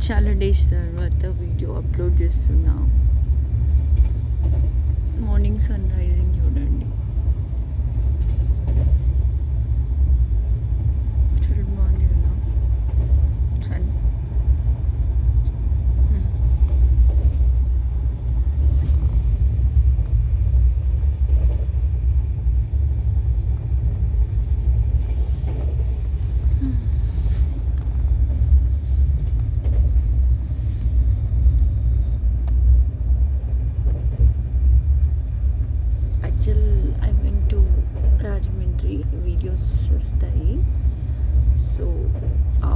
చాలా డేస్ తర్వాత video upload చేస్తున్నా. మార్నింగ్ సన్ రైజింగ్ చూడండి, చాలా బాగుంది కదా sun. I went to Rajahmundry, videos వస్తాయి. సో ఆ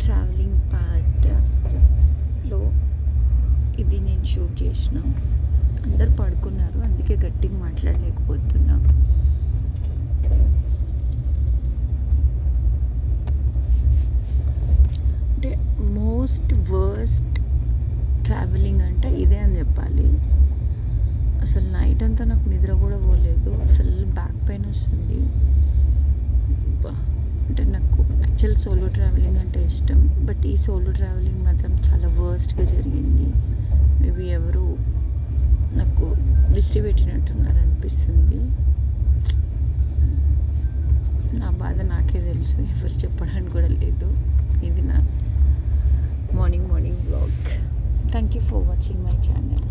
ట్రావెలింగ్ పార్ట్లో ఇది నేను షూట్ చేసిన. అందరు పడుకున్నారు, అందుకే గట్టిగా మాట్లాడలేకపోతున్నా. అంటే మోస్ట్ వర్స్ట్ ట్రావెలింగ్ అంటే ఇదే అని చెప్పాలి. అసలు నైట్ అంతా నాకు నిద్ర కూడా పోలేదు, ఫుల్ బ్యాక్ పెయిన్ వస్తుంది. అంటే నాకు యాక్చువల్ సోలో ట్రావెలింగ్ అంటే ఇష్టం, బట్ ఈ సోలో ట్రావెలింగ్ మాత్రం చాలా వర్స్ట్గా జరిగింది. మేబీ ఎవరు నాకు దిష్టి పెట్టినట్టున్నారు అనిపిస్తుంది. నా బాధ నాకే తెలుసు, ఎవరు చెప్పడానికి కూడా లేదు. ఇది నా morning vlog. Thank you for watching my channel.